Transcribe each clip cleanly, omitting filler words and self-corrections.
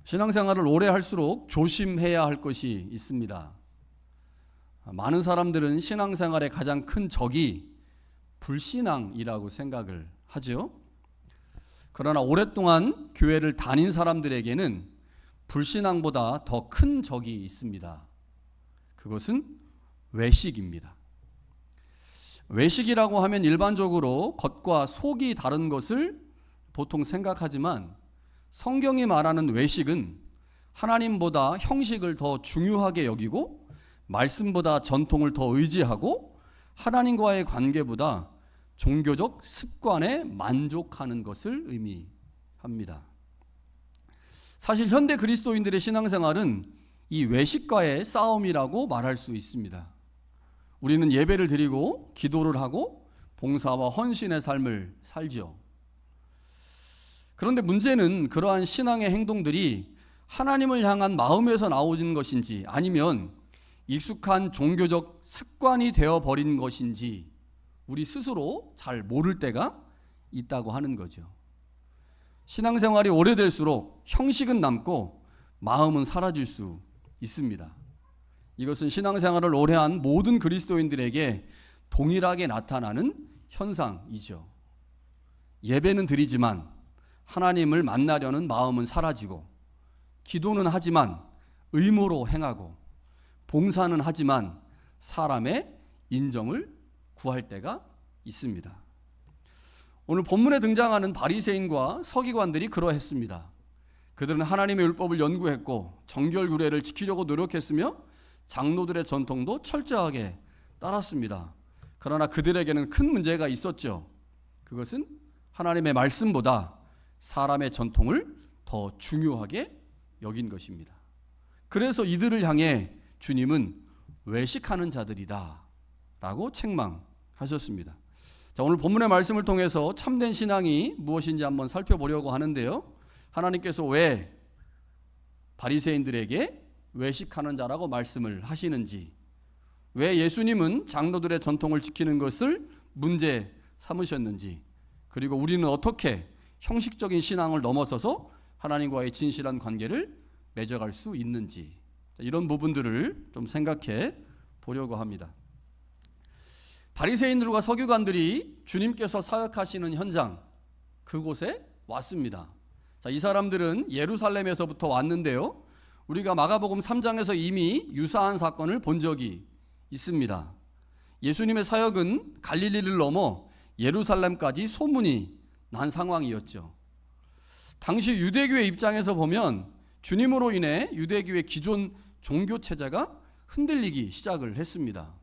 신앙생활을 오래 할수록 조심해야 할 것이 있습니다. 많은 사람들은 신앙생활의 가장 큰 적이 불신앙이라고 생각을 하죠. 그러나 오랫동안 교회를 다닌 사람들에게는 불신앙보다 더 큰 적이 있습니다. 그것은 외식입니다. 외식이라고 하면 일반적으로 겉과 속이 다른 것을 보통 생각하지만 성경이 말하는 외식은 하나님보다 형식을 더 중요하게 여기고 말씀보다 전통을 더 의지하고 하나님과의 관계보다 종교적 습관에 만족하는 것을 의미합니다. 사실 현대 그리스도인들의 신앙생활은 이 외식과의 싸움이라고 말할 수 있습니다. 우리는 예배를 드리고 기도를 하고 봉사와 헌신의 삶을 살죠. 그런데 문제는 그러한 신앙의 행동들이 하나님을 향한 마음에서 나오는 것인지 아니면 익숙한 종교적 습관이 되어버린 것인지 우리 스스로 잘 모를 때가 있다고 하는 거죠. 신앙생활이 오래될수록 형식은 남고 마음은 사라질 수 있습니다. 이것은 신앙생활을 오래한 모든 그리스도인들에게 동일하게 나타나는 현상이죠. 예배는 드리지만 하나님을 만나려는 마음은 사라지고, 기도는 하지만 의무로 행하고, 봉사는 하지만 사람의 인정을 구할 때가 있습니다. 오늘 본문에 등장하는 바리새인과 서기관들이 그러했습니다. 그들은 하나님의 율법을 연구했고 정결구례를 지키려고 노력했으며 장로들의 전통도 철저하게 따랐습니다. 그러나 그들에게는 큰 문제가 있었죠. 그것은 하나님의 말씀보다 사람의 전통을 더 중요하게 여긴 것입니다. 그래서 이들을 향해 주님은 외식하는 자들이다 라고 책망하셨습니다. 자, 오늘 본문의 말씀을 통해서 참된 신앙이 무엇인지 한번 살펴보려고 하는데요. 하나님께서 왜 바리새인들에게 외식하는 자라고 말씀을 하시는지, 왜 예수님은 장로들의 전통을 지키는 것을 문제 삼으셨는지, 그리고 우리는 어떻게 형식적인 신앙을 넘어서서 하나님과의 진실한 관계를 맺어갈 수 있는지, 이런 부분들을 좀 생각해 보려고 합니다. 바리새인들과 서기관들이 주님께서 사역하시는 현장, 그곳에 왔습니다. 자, 이 사람들은 예루살렘에서부터 왔는데요. 우리가 마가복음 3장에서 이미 유사한 사건을 본 적이 있습니다. 예수님의 사역은 갈릴리를 넘어 예루살렘까지 소문이 난 상황이었죠. 당시 유대교의 입장에서 보면 주님으로 인해 유대교의 기존 종교 체제가 흔들리기 시작을 했습니다.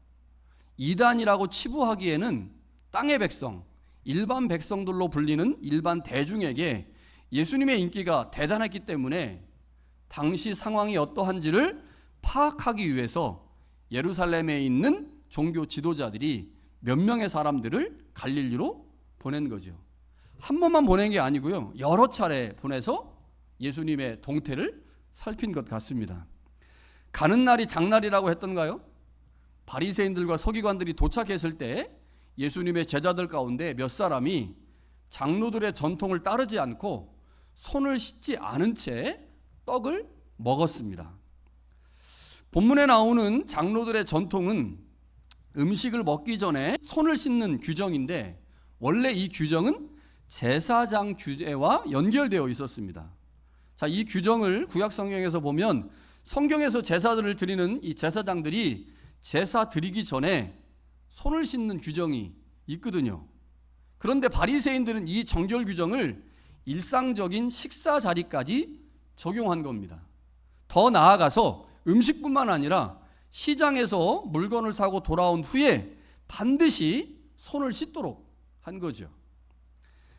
이단이라고 치부하기에는 땅의 백성, 일반 백성들로 불리는 일반 대중에게 예수님의 인기가 대단했기 때문에 당시 상황이 어떠한지를 파악하기 위해서 예루살렘에 있는 종교 지도자들이 몇 명의 사람들을 갈릴리로 보낸 거죠. 한 번만 보낸 게 아니고요, 여러 차례 보내서 예수님의 동태를 살핀 것 같습니다. 가는 날이 장날이라고 했던가요? 바리새인들과 서기관들이 도착했을 때 예수님의 제자들 가운데 몇 사람이 장로들의 전통을 따르지 않고 손을 씻지 않은 채 떡을 먹었습니다. 본문에 나오는 장로들의 전통은 음식을 먹기 전에 손을 씻는 규정인데, 원래 이 규정은 제사장 규례와 연결되어 있었습니다. 자, 이 규정을 구약 성경에서 보면 성경에서 제사들을 드리는 이 제사장들이 제사 드리기 전에 손을 씻는 규정이 있거든요. 그런데 바리새인들은 이 정결 규정을 일상적인 식사 자리까지 적용한 겁니다. 더 나아가서 음식뿐만 아니라 시장에서 물건을 사고 돌아온 후에 반드시 손을 씻도록 한 거죠.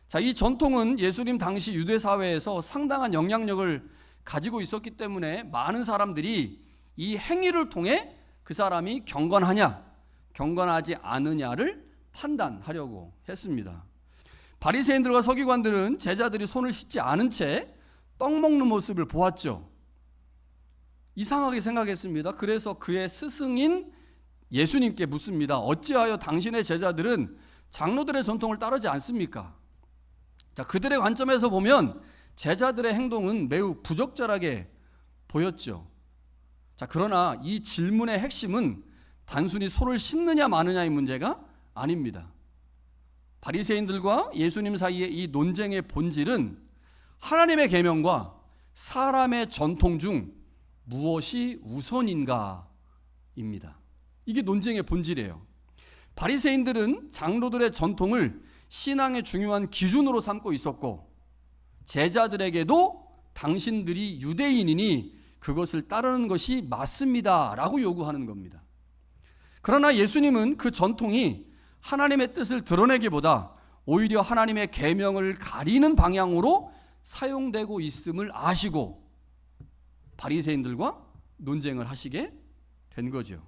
자, 이 전통은 예수님 당시 유대 사회에서 상당한 영향력을 가지고 있었기 때문에 많은 사람들이 이 행위를 통해 그 사람이 경건하냐, 경건하지 않느냐를 판단하려고 했습니다. 바리새인들과 서기관들은 제자들이 손을 씻지 않은 채 떡 먹는 모습을 보았죠. 이상하게 생각했습니다. 그래서 그의 스승인 예수님께 묻습니다. 어찌하여 당신의 제자들은 장로들의 전통을 따르지 않습니까? 자, 그들의 관점에서 보면 제자들의 행동은 매우 부적절하게 보였죠. 자, 그러나 이 질문의 핵심은 단순히 손을 씻느냐 마느냐의 문제가 아닙니다. 바리새인들과 예수님 사이의 이 논쟁의 본질은 하나님의 계명과 사람의 전통 중 무엇이 우선인가입니다. 이게 논쟁의 본질이에요. 바리새인들은 장로들의 전통을 신앙의 중요한 기준으로 삼고 있었고, 제자들에게도 당신들이 유대인이니 그것을 따르는 것이 맞습니다 라고 요구하는 겁니다. 그러나 예수님은 그 전통이 하나님의 뜻을 드러내기보다 오히려 하나님의 계명을 가리는 방향으로 사용되고 있음을 아시고 바리새인들과 논쟁을 하시게 된 거죠.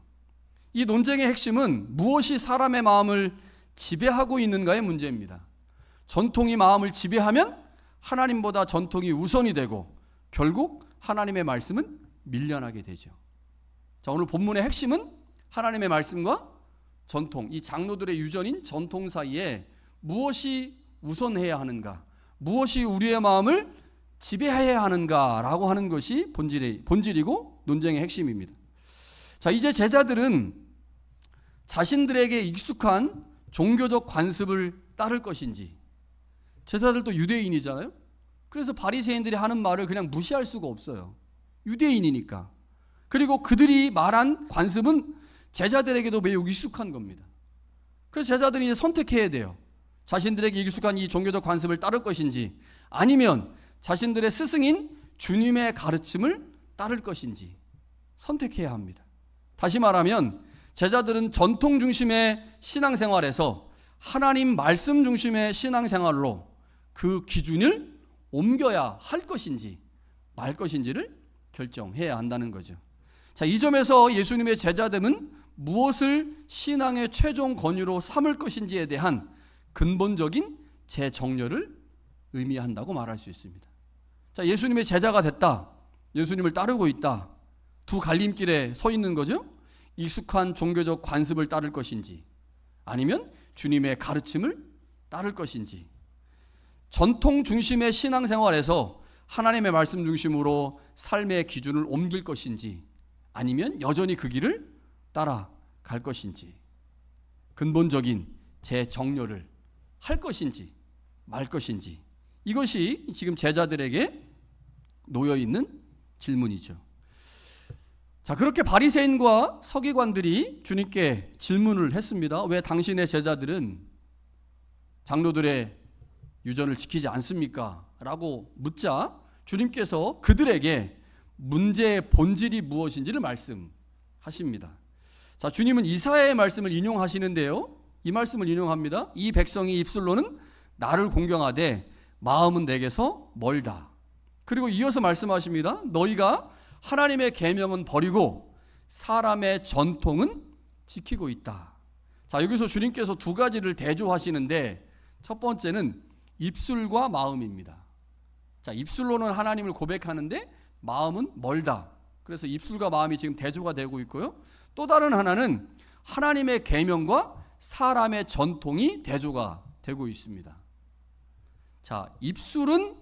이 논쟁의 핵심은 무엇이 사람의 마음을 지배하고 있는가의 문제입니다. 전통이 마음을 지배하면 하나님보다 전통이 우선이 되고 결국 하나님의 말씀은 밀려나게 되죠. 자, 오늘 본문의 핵심은 하나님의 말씀과 전통, 이 장로들의 유전인 전통 사이에 무엇이 우선해야 하는가, 무엇이 우리의 마음을 지배해야 하는가라고 하는 것이 본질이고 논쟁의 핵심입니다. 자, 이제 제자들은 자신들에게 익숙한 종교적 관습을 따를 것인지, 제자들도 유대인이잖아요. 그래서 바리새인들이 하는 말을 그냥 무시할 수가 없어요. 유대인이니까. 그리고 그들이 말한 관습은 제자들에게도 매우 익숙한 겁니다. 그래서 제자들이 이제 선택해야 돼요. 자신들에게 익숙한 이 종교적 관습을 따를 것인지, 아니면 자신들의 스승인 주님의 가르침을 따를 것인지 선택해야 합니다. 다시 말하면 제자들은 전통 중심의 신앙생활에서 하나님 말씀 중심의 신앙생활로 그 기준을 옮겨야 할 것인지 말 것인지를 결정해야 한다는 거죠. 자, 이 점에서 예수님의 제자됨은 무엇을 신앙의 최종 권유로 삼을 것인지에 대한 근본적인 재정렬을 의미한다고 말할 수 있습니다. 자, 예수님의 제자가 됐다, 예수님을 따르고 있다, 두 갈림길에 서 있는 거죠. 익숙한 종교적 관습을 따를 것인지 아니면 주님의 가르침을 따를 것인지, 전통 중심의 신앙생활에서 하나님의 말씀 중심으로 삶의 기준을 옮길 것인지 아니면 여전히 그 길을 따라갈 것인지, 근본적인 재정렬을 할 것인지 말 것인지, 이것이 지금 제자들에게 놓여있는 질문이죠. 자, 그렇게 바리새인과 서기관들이 주님께 질문을 했습니다. 왜 당신의 제자들은 장로들의 유전을 지키지 않습니까? 라고 묻자 주님께서 그들에게 문제의 본질이 무엇인지를 말씀하십니다. 자, 주님은 이사야의 말씀을 인용하시는데요, 이 말씀을 인용합니다. 이 백성이 입술로는 나를 공경하되 마음은 내게서 멀다. 그리고 이어서 말씀하십니다. 너희가 하나님의 계명은 버리고 사람의 전통은 지키고 있다. 자, 여기서 주님께서 두 가지를 대조하시는데 첫 번째는 입술과 마음입니다. 자, 입술로는 하나님을 고백하는데 마음은 멀다. 그래서 입술과 마음이 지금 대조가 되고 있고요. 또 다른 하나는 하나님의 계명과 사람의 전통이 대조가 되고 있습니다. 자, 입술은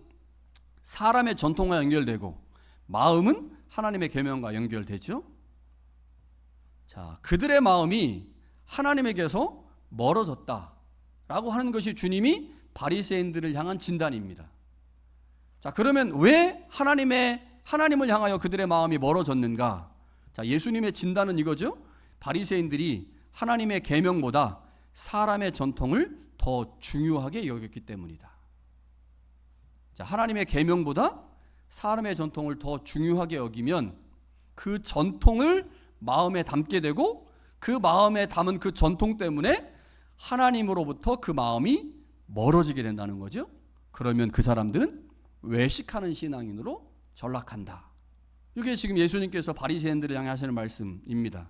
사람의 전통과 연결되고 마음은 하나님의 계명과 연결되죠. 자, 그들의 마음이 하나님에게서 멀어졌다라고 하는 것이 주님이 바리새인들을 향한 진단입니다. 자, 그러면 왜 하나님을 향하여 그들의 마음이 멀어졌는가? 자, 예수님의 진단은 이거죠. 바리새인들이 하나님의 계명보다 사람의 전통을 더 중요하게 여겼기 때문이다. 자, 하나님의 계명보다 사람의 전통을 더 중요하게 여기면 그 전통을 마음에 담게 되고 그 마음에 담은 그 전통 때문에 하나님으로부터 그 마음이 멀어지게 된다는 거죠. 그러면 그 사람들은 외식하는 신앙인으로 전락한다. 이게 지금 예수님께서 바리새인들을 향해 하시는 말씀입니다.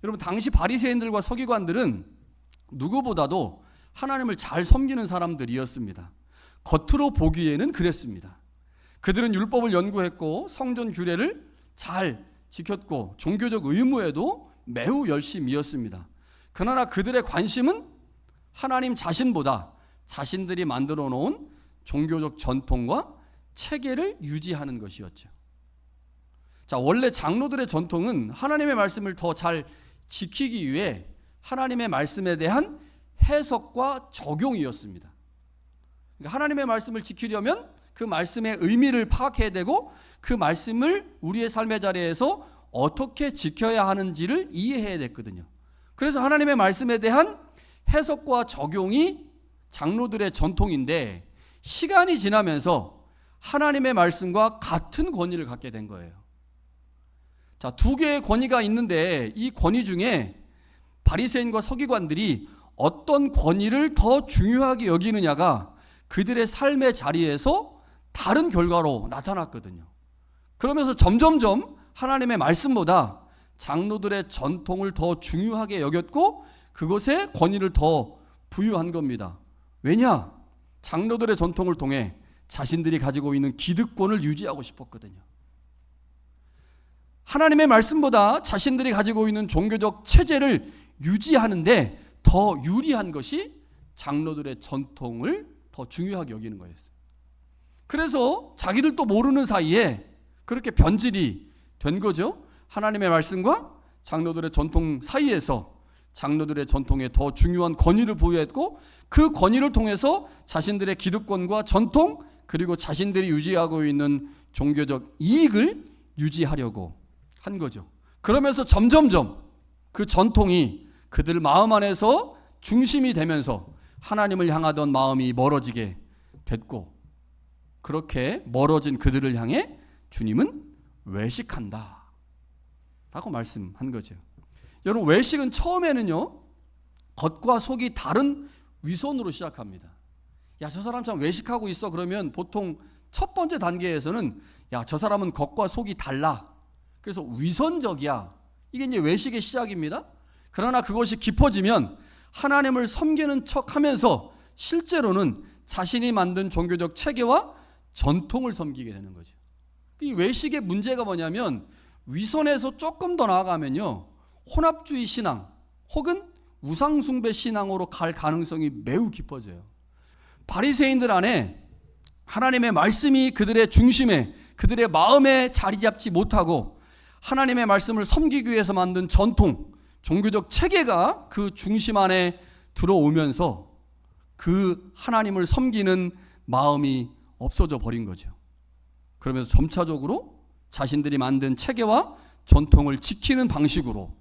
여러분, 당시 바리새인들과 서기관들은 누구보다도 하나님을 잘 섬기는 사람들이었습니다. 겉으로 보기에는 그랬습니다. 그들은 율법을 연구했고 성전 규례를 잘 지켰고 종교적 의무에도 매우 열심이었습니다. 그러나 그들의 관심은 하나님 자신보다 자신들이 만들어 놓은 종교적 전통과 체계를 유지하는 것이었죠. 자, 원래 장로들의 전통은 하나님의 말씀을 더 잘 지키기 위해 하나님의 말씀에 대한 해석과 적용이었습니다. 그러니까 하나님의 말씀을 지키려면 그 말씀의 의미를 파악해야 되고 그 말씀을 우리의 삶의 자리에서 어떻게 지켜야 하는지를 이해해야 됐거든요. 그래서 하나님의 말씀에 대한 해석과 적용이 장로들의 전통인데 시간이 지나면서 하나님의 말씀과 같은 권위를 갖게 된 거예요. 자, 두 개의 권위가 있는데 이 권위 중에 바리새인과 서기관들이 어떤 권위를 더 중요하게 여기느냐가 그들의 삶의 자리에서 다른 결과로 나타났거든요. 그러면서 점점점 하나님의 말씀보다 장로들의 전통을 더 중요하게 여겼고 그것에 권위를 더 부여한 겁니다. 왜냐? 장로들의 전통을 통해 자신들이 가지고 있는 기득권을 유지하고 싶었거든요. 하나님의 말씀보다 자신들이 가지고 있는 종교적 체제를 유지하는데 더 유리한 것이 장로들의 전통을 더 중요하게 여기는 거였어요. 그래서 자기들도 모르는 사이에 그렇게 변질이 된 거죠. 하나님의 말씀과 장로들의 전통 사이에서 장로들의 전통에 더 중요한 권위를 부여했고 그 권위를 통해서 자신들의 기득권과 전통 그리고 자신들이 유지하고 있는 종교적 이익을 유지하려고 한 거죠. 그러면서 점점점 그 전통이 그들 마음 안에서 중심이 되면서 하나님을 향하던 마음이 멀어지게 됐고 그렇게 멀어진 그들을 향해 주님은 외식한다 라고 말씀한 거죠. 여러분, 외식은 처음에는요 겉과 속이 다른 위선으로 시작합니다. 야, 저 사람 참 외식하고 있어. 그러면 보통 첫 번째 단계에서는 야, 저 사람은 겉과 속이 달라. 그래서 위선적이야. 이게 이제 외식의 시작입니다. 그러나 그것이 깊어지면 하나님을 섬기는 척 하면서 실제로는 자신이 만든 종교적 체계와 전통을 섬기게 되는 거죠. 이 외식의 문제가 뭐냐면 위선에서 조금 더 나아가면요 혼합주의 신앙 혹은 우상숭배 신앙으로 갈 가능성이 매우 깊어져요. 바리새인들 안에 하나님의 말씀이 그들의 중심에 그들의 마음에 자리 잡지 못하고 하나님의 말씀을 섬기기 위해서 만든 전통, 종교적 체계가 그 중심 안에 들어오면서 그 하나님을 섬기는 마음이 없어져 버린 거죠. 그러면서 점차적으로 자신들이 만든 체계와 전통을 지키는 방식으로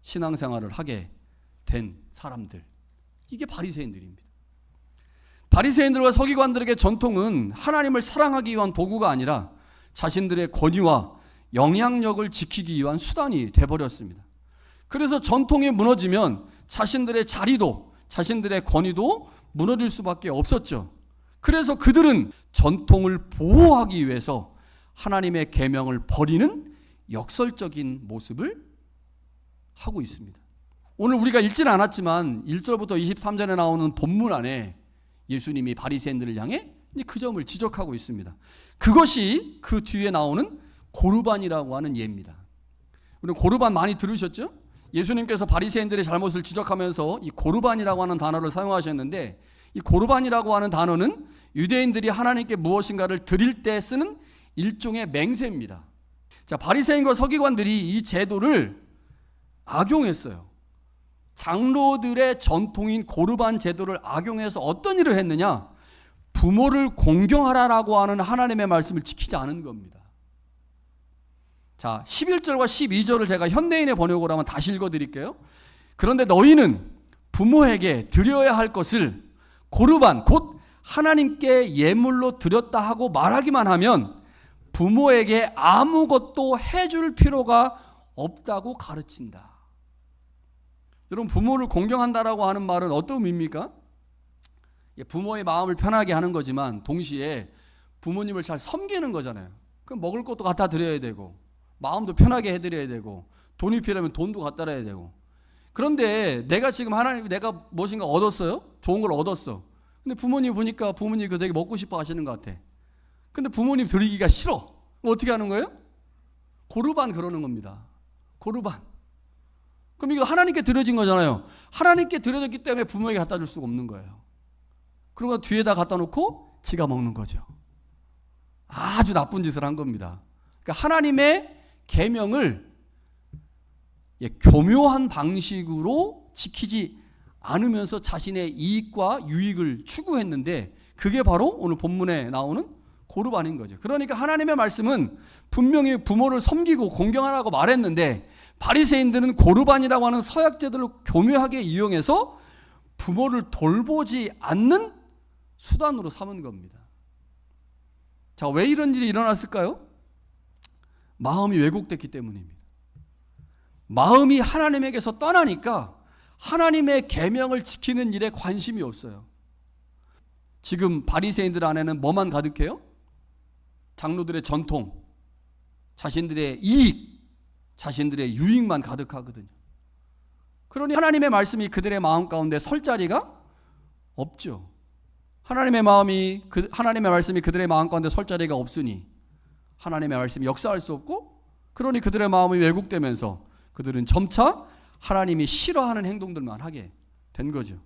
신앙생활을 하게 된 사람들, 이게 바리새인들입니다. 바리새인들과 서기관들에게 전통은 하나님을 사랑하기 위한 도구가 아니라 자신들의 권위와 영향력을 지키기 위한 수단이 돼버렸습니다. 그래서 전통이 무너지면 자신들의 자리도 자신들의 권위도 무너질 수밖에 없었죠. 그래서 그들은 전통을 보호하기 위해서 하나님의 계명을 버리는 역설적인 모습을 하고 있습니다. 오늘 우리가 읽지는 않았지만 1절부터 23절에 나오는 본문 안에 예수님이 바리새인들을 향해 그 점을 지적하고 있습니다. 그것이 그 뒤에 나오는 고르반이라고 하는 예입니다. 우리 고르반 많이 들으셨죠? 예수님께서 바리새인들의 잘못을 지적하면서 이 고르반이라고 하는 단어를 사용하셨는데 이 고르반이라고 하는 단어는 유대인들이 하나님께 무엇인가를 드릴 때 쓰는 일종의 맹세입니다. 자, 바리새인과 서기관들이 이 제도를 악용했어요. 장로들의 전통인 고르반 제도를 악용해서 어떤 일을 했느냐? 부모를 공경하라라고 하는 하나님의 말씀을 지키지 않은 겁니다. 자, 11절과 12절을 제가 현대인의 번역으로 한번 다시 읽어드릴게요. 그런데 너희는 부모에게 드려야 할 것을 고르반 곧 하나님께 예물로 드렸다 하고 말하기만 하면 부모에게 아무것도 해줄 필요가 없다고 가르친다. 여러분, 부모를 공경한다라고 하는 말은 어떤 의미입니까? 부모의 마음을 편하게 하는 거지만 동시에 부모님을 잘 섬기는 거잖아요. 그럼 먹을 것도 갖다 드려야 되고 마음도 편하게 해드려야 되고 돈이 필요하면 돈도 갖다 드려야 되고. 그런데 내가 지금 하나님 내가 무엇인가 얻었어요? 좋은 걸 얻었어. 근데 부모님 보니까 부모님이 그거 되게 먹고 싶어 하시는 것 같아. 근데 부모님 드리기가 싫어. 그럼 어떻게 하는 거예요? 고르반 그러는 겁니다. 고르반. 그럼 이거 하나님께 드려진 거잖아요. 하나님께 드려졌기 때문에 부모에게 갖다 줄 수가 없는 거예요. 그리고 뒤에다 갖다 놓고 지가 먹는 거죠. 아주 나쁜 짓을 한 겁니다. 그러니까 하나님의 계명을 교묘한 방식으로 지키지 않으면서 자신의 이익과 유익을 추구했는데, 그게 바로 오늘 본문에 나오는 고르반인 거죠. 그러니까 하나님의 말씀은 분명히 부모를 섬기고 공경하라고 말했는데, 바리새인들은 고르반이라고 하는 서약제도를 교묘하게 이용해서 부모를 돌보지 않는 수단으로 삼은 겁니다. 자, 왜 이런 일이 일어났을까요? 마음이 왜곡됐기 때문입니다. 마음이 하나님에게서 떠나니까 하나님의 계명을 지키는 일에 관심이 없어요. 지금 바리새인들 안에는 뭐만 가득해요? 장로들의 전통, 자신들의 이익, 자신들의 유익만 가득하거든요. 그러니 하나님의 말씀이 그들의 마음 가운데 설 자리가 없죠. 하나님의 말씀이 그들의 마음 가운데 설 자리가 없으니 하나님의 말씀이 역사할 수 없고, 그러니 그들의 마음이 왜곡되면서 그들은 점차 하나님이 싫어하는 행동들만 하게 된 거죠.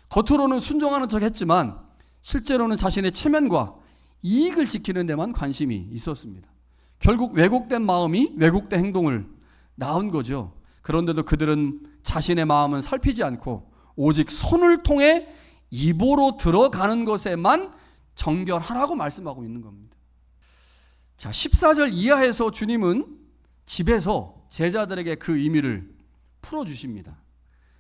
겉으로는 순종하는 척 했지만 실제로는 자신의 체면과 이익을 지키는 데만 관심이 있었습니다. 결국 왜곡된 마음이 왜곡된 행동을 낳은 거죠. 그런데도 그들은 자신의 마음은 살피지 않고 오직 손을 통해 입으로 들어가는 것에만 정결하라고 말씀하고 있는 겁니다. 자, 14절 이하에서 주님은 집에서 제자들에게 그 의미를 풀어주십니다.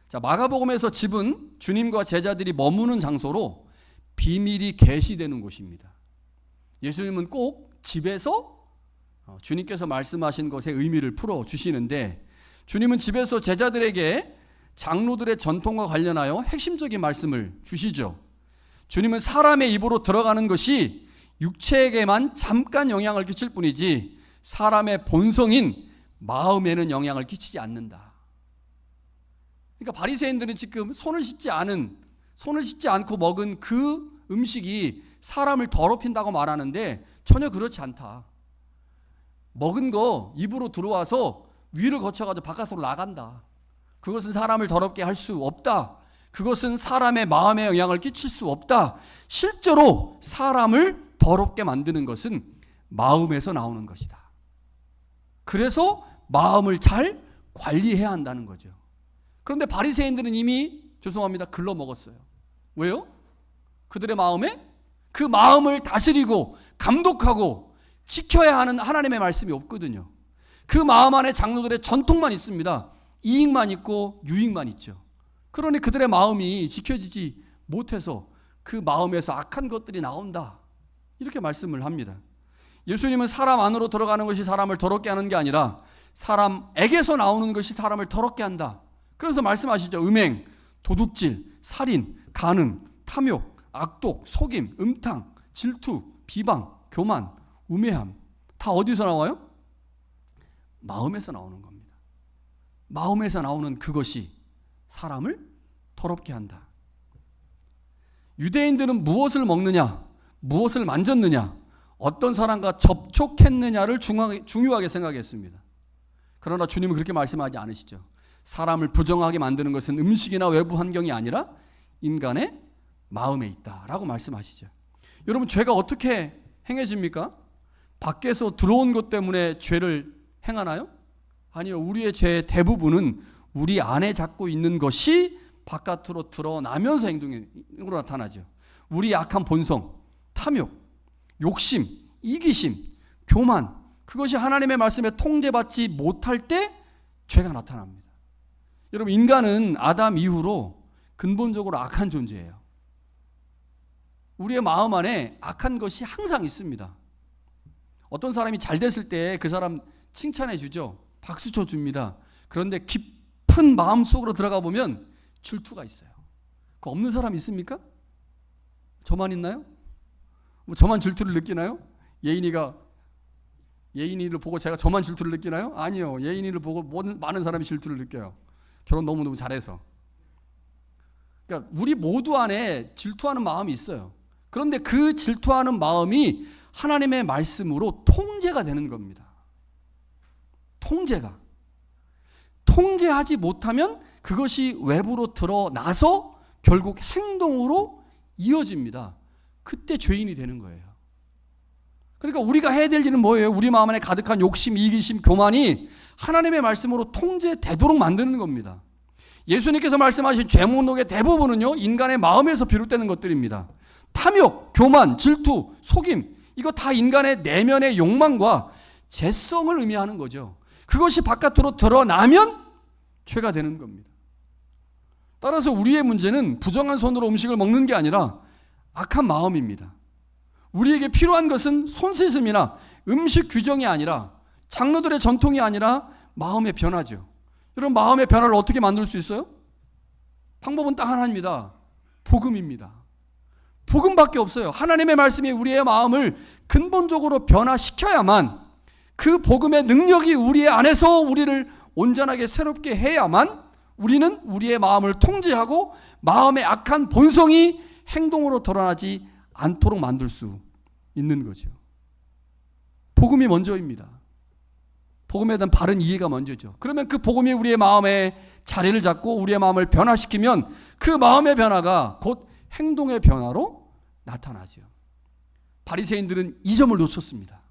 자, 마가복음에서 집은 주님과 제자들이 머무는 장소로 비밀이 계시되는 곳입니다. 예수님은 꼭 집에서 주님께서 말씀하신 것의 의미를 풀어주시는데, 주님은 집에서 제자들에게 장로들의 전통과 관련하여 핵심적인 말씀을 주시죠. 주님은 사람의 입으로 들어가는 것이 육체에게만 잠깐 영향을 끼칠 뿐이지 사람의 본성인 마음에는 영향을 끼치지 않는다. 그러니까 바리새인들은 지금 손을 씻지 않고 먹은 그 음식이 사람을 더럽힌다고 말하는데 전혀 그렇지 않다. 먹은 거 입으로 들어와서 위를 거쳐가지고 바깥으로 나간다. 그것은 사람을 더럽게 할 수 없다. 그것은 사람의 마음에 영향을 끼칠 수 없다. 실제로 사람을 더럽게 만드는 것은 마음에서 나오는 것이다. 그래서 마음을 잘 관리해야 한다는 거죠. 그런데 바리새인들은 이미 글러 먹었어요. 왜요? 그들의 마음에 그 마음을 다스리고 감독하고 지켜야 하는 하나님의 말씀이 없거든요. 그 마음 안에 장로들의 전통만 있습니다. 이익만 있고 유익만 있죠. 그러니 그들의 마음이 지켜지지 못해서 그 마음에서 악한 것들이 나온다. 이렇게 말씀을 합니다. 예수님은 사람 안으로 들어가는 것이 사람을 더럽게 하는 게 아니라 사람에게서 나오는 것이 사람을 더럽게 한다. 그래서 말씀하시죠. 음행, 도둑질, 살인, 간음, 탐욕, 악독, 속임, 음탕, 질투, 비방, 교만, 우매함. 다 어디서 나와요? 마음에서 나오는 겁니다. 마음에서 나오는 그것이 사람을 더럽게 한다. 유대인들은 무엇을 먹느냐, 무엇을 만졌느냐, 어떤 사람과 접촉했느냐를 중요하게 생각했습니다. 그러나 주님은 그렇게 말씀하지 않으시죠. 사람을 부정하게 만드는 것은 음식이나 외부 환경이 아니라 인간의 마음에 있다라고 말씀하시죠. 여러분, 죄가 어떻게 행해집니까? 밖에서 들어온 것 때문에 죄를 행하나요? 아니요. 우리의 죄의 대부분은 우리 안에 잡고 있는 것이 바깥으로 드러나면서 행동으로 나타나죠. 우리 약한 본성, 탐욕, 욕심, 이기심, 교만, 그것이 하나님의 말씀에 통제받지 못할 때 죄가 나타납니다. 여러분, 인간은 아담 이후로 근본적으로 악한 존재예요. 우리의 마음 안에 악한 것이 항상 있습니다. 어떤 사람이 잘 됐을 때 그 사람 칭찬해 주죠. 박수 쳐 줍니다. 그런데 깊은 마음 속으로 들어가 보면 질투가 있어요. 그거 없는 사람 있습니까? 저만 있나요? 저만 질투를 느끼나요? 예인이를 보고 제가 저만 질투를 느끼나요? 아니요. 예인이를 보고 많은 사람이 질투를 느껴요. 결혼 너무너무 잘해서. 그러니까 우리 모두 안에 질투하는 마음이 있어요. 그런데 그 질투하는 마음이 하나님의 말씀으로 통제가 되는 겁니다. 통제하지 못하면 그것이 외부로 드러나서 결국 행동으로 이어집니다. 그때 죄인이 되는 거예요. 그러니까 우리가 해야 될 일은 뭐예요? 우리 마음 안에 가득한 욕심, 이기심, 교만이 하나님의 말씀으로 통제되도록 만드는 겁니다. 예수님께서 말씀하신 죄 목록의 대부분은요, 인간의 마음에서 비롯되는 것들입니다. 탐욕, 교만, 질투, 속임, 이거 다 인간의 내면의 욕망과 죄성을 의미하는 거죠. 그것이 바깥으로 드러나면 죄가 되는 겁니다. 따라서 우리의 문제는 부정한 손으로 음식을 먹는 게 아니라 악한 마음입니다. 우리에게 필요한 것은 손 씻음이나 음식 규정이 아니라, 장로들의 전통이 아니라 마음의 변화죠. 여러분, 마음의 변화를 어떻게 만들 수 있어요? 방법은 딱 하나입니다. 복음입니다. 복음밖에 없어요. 하나님의 말씀이 우리의 마음을 근본적으로 변화시켜야만, 그 복음의 능력이 우리 안에서 우리를 온전하게 새롭게 해야만 우리는 우리의 마음을 통제하고 마음의 악한 본성이 행동으로 드러나지 않도록 만들 수 있는 거죠. 복음이 먼저입니다. 복음에 대한 바른 이해가 먼저죠. 그러면 그 복음이 우리의 마음에 자리를 잡고 우리의 마음을 변화시키면 그 마음의 변화가 곧 행동의 변화로 나타나죠. 바리새인들은 이 점을 놓쳤습니다.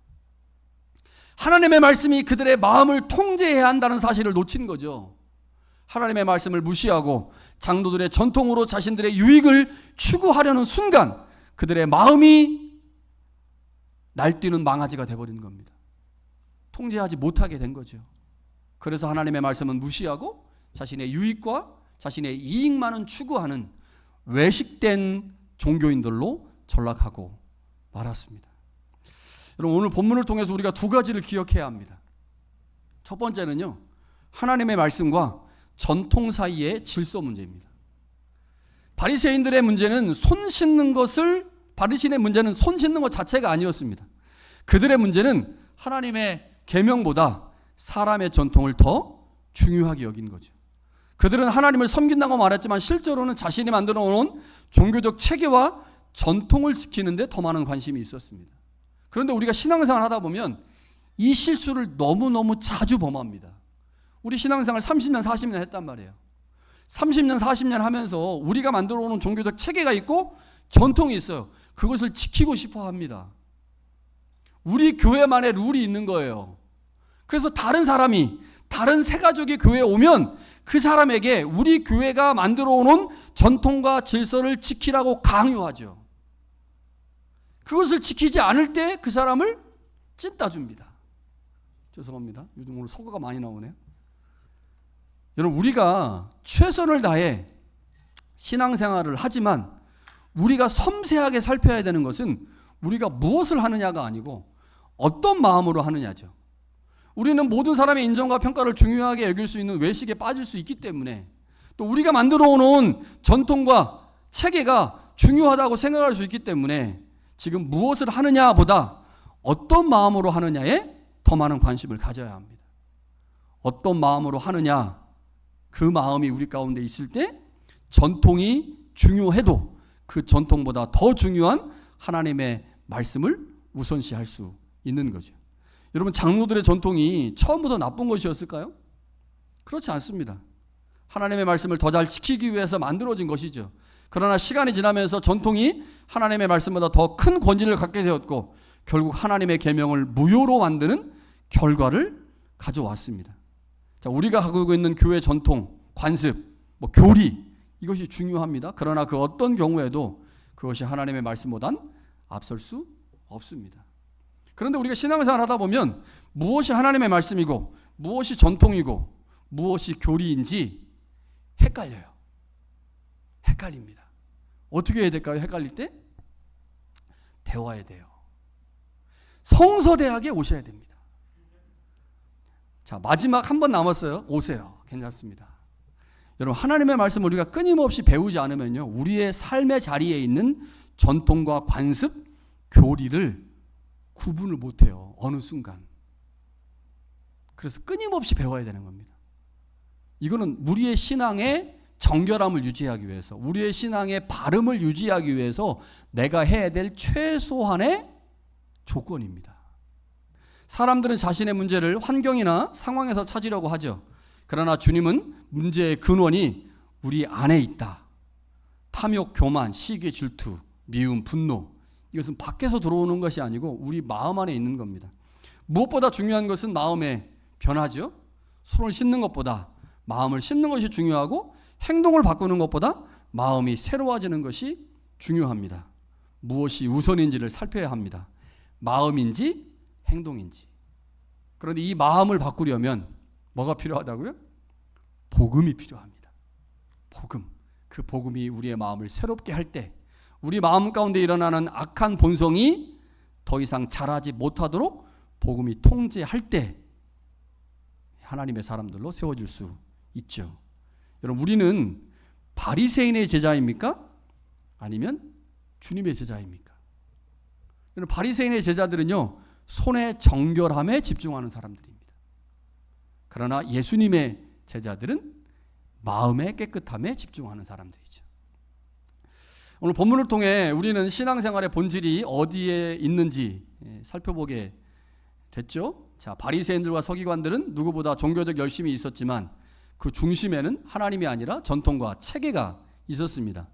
하나님의 말씀이 그들의 마음을 통제해야 한다는 사실을 놓친 거죠. 하나님의 말씀을 무시하고 장로들의 전통으로 자신들의 유익을 추구하려는 순간 그들의 마음이 날뛰는 망아지가 되어버린 겁니다. 통제하지 못하게 된 거죠. 그래서 하나님의 말씀은 무시하고 자신의 유익과 자신의 이익만은 추구하는 외식된 종교인들로 전락하고 말았습니다. 여러분, 오늘 본문을 통해서 우리가 두 가지를 기억해야 합니다. 첫 번째는요, 하나님의 말씀과 전통 사이의 질서 문제입니다. 바리새인들의 문제는 손 씻는 것 자체가 아니었습니다. 그들의 문제는 하나님의 계명보다 사람의 전통을 더 중요하게 여긴 거죠. 그들은 하나님을 섬긴다고 말했지만 실제로는 자신이 만들어 놓은 종교적 체계와 전통을 지키는 데 더 많은 관심이 있었습니다. 그런데 우리가 신앙생활 하다 보면 이 실수를 너무너무 자주 범합니다. 우리 신앙생활 30년, 40년 했단 말이에요. 30년, 40년 하면서 우리가 만들어 놓은 종교적 체계가 있고 전통이 있어요. 그것을 지키고 싶어 합니다. 우리 교회만의 룰이 있는 거예요. 그래서 다른 사람이, 다른 새가족이 교회에 오면 그 사람에게 우리 교회가 만들어 놓은 전통과 질서를 지키라고 강요하죠. 그것을 지키지 않을 때 그 사람을 찐따 줍니다. 죄송합니다. 요즘 오늘 서거가 많이 나오네요. 여러분, 우리가 최선을 다해 신앙생활을 하지만 우리가 섬세하게 살펴야 되는 것은 우리가 무엇을 하느냐가 아니고 어떤 마음으로 하느냐죠. 우리는 모든 사람의 인정과 평가를 중요하게 여길 수 있는 외식에 빠질 수 있기 때문에, 또 우리가 만들어 놓은 전통과 체계가 중요하다고 생각할 수 있기 때문에 지금 무엇을 하느냐보다 어떤 마음으로 하느냐에 더 많은 관심을 가져야 합니다. 어떤 마음으로 하느냐, 그 마음이 우리 가운데 있을 때 전통이 중요해도 그 전통보다 더 중요한 하나님의 말씀을 우선시할 수 있는 거죠. 여러분, 장로들의 전통이 처음부터 나쁜 것이었을까요? 그렇지 않습니다. 하나님의 말씀을 더 잘 지키기 위해서 만들어진 것이죠. 그러나 시간이 지나면서 전통이 하나님의 말씀보다 더 큰 권위를 갖게 되었고 결국 하나님의 계명을 무효로 만드는 결과를 가져왔습니다. 자, 우리가 가지고 있는 교회 전통, 관습, 교리, 이것이 중요합니다. 그러나 그 어떤 경우에도 그것이 하나님의 말씀보단 앞설 수 없습니다. 그런데 우리가 신앙생활 하다 보면 무엇이 하나님의 말씀이고 무엇이 전통이고 무엇이 교리인지 헷갈려요. 헷갈립니다. 어떻게 해야 될까요? 헷갈릴 때? 배워야 돼요. 성서대학에 오셔야 됩니다. 자, 마지막 한 번 남았어요. 오세요. 괜찮습니다. 여러분, 하나님의 말씀을 우리가 끊임없이 배우지 않으면요, 우리의 삶의 자리에 있는 전통과 관습, 교리를 구분을 못해요. 어느 순간. 그래서 끊임없이 배워야 되는 겁니다. 이거는 우리의 신앙의 정결함을 유지하기 위해서, 우리의 신앙의 바름을 유지하기 위해서 내가 해야 될 최소한의 조건입니다. 사람들은 자신의 문제를 환경이나 상황에서 찾으려고 하죠. 그러나 주님은 문제의 근원이 우리 안에 있다. 탐욕, 교만, 시기, 질투, 미움, 분노, 이것은 밖에서 들어오는 것이 아니고 우리 마음 안에 있는 겁니다. 무엇보다 중요한 것은 마음의 변화죠. 손을 씻는 것보다 마음을 씻는 것이 중요하고, 행동을 바꾸는 것보다 마음이 새로워지는 것이 중요합니다. 무엇이 우선인지를 살펴야 합니다. 마음인지 행동인지. 그런데 이 마음을 바꾸려면 뭐가 필요하다고요? 복음이 필요합니다. 복음. 그 복음이 우리의 마음을 새롭게 할 때, 우리 마음 가운데 일어나는 악한 본성이 더 이상 자라지 못하도록 복음이 통제할 때 하나님의 사람들로 세워질 수 있죠. 여러분, 우리는 바리새인의 제자입니까? 아니면 주님의 제자입니까? 여러분, 바리새인의 제자들은요, 손의 정결함에 집중하는 사람들입니다. 그러나 예수님의 제자들은 마음의 깨끗함에 집중하는 사람들이죠. 오늘 본문을 통해 우리는 신앙생활의 본질이 어디에 있는지 살펴보게 됐죠. 자, 바리새인들과 서기관들은 누구보다 종교적 열심이 있었지만 그 중심에는 하나님이 아니라 전통과 체계가 있었습니다.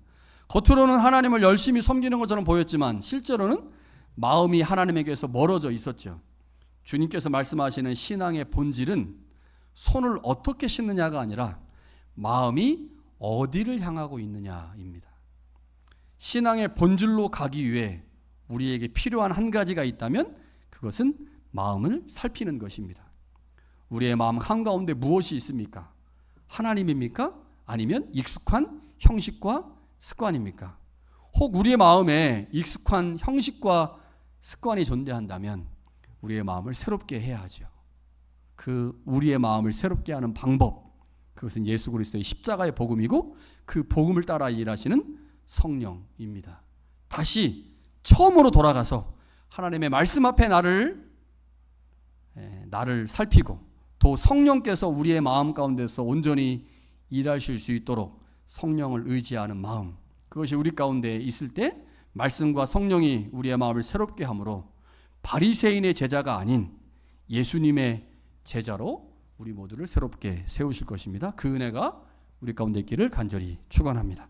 겉으로는 하나님을 열심히 섬기는 것처럼 보였지만 실제로는 마음이 하나님에게서 멀어져 있었죠. 주님께서 말씀하시는 신앙의 본질은 손을 어떻게 씻느냐가 아니라 마음이 어디를 향하고 있느냐입니다. 신앙의 본질로 가기 위해 우리에게 필요한 한 가지가 있다면 그것은 마음을 살피는 것입니다. 우리의 마음 한가운데 무엇이 있습니까? 하나님입니까? 아니면 익숙한 형식과 습관입니까? 혹 우리의 마음에 익숙한 형식과 습관이 존재한다면 우리의 마음을 새롭게 해야 하죠. 그 우리의 마음을 새롭게 하는 방법, 그것은 예수 그리스도의 십자가의 복음이고 그 복음을 따라 일하시는 성령입니다. 다시 처음으로 돌아가서 하나님의 말씀 앞에 나를 살피고 또 성령께서 우리의 마음 가운데서 온전히 일하실 수 있도록 성령을 의지하는 마음, 그것이 우리 가운데 있을 때 말씀과 성령이 우리의 마음을 새롭게 함으로 바리새인의 제자가 아닌 예수님의 제자로 우리 모두를 새롭게 세우실 것입니다. 그 은혜가 우리 가운데 있기를 간절히 축원합니다.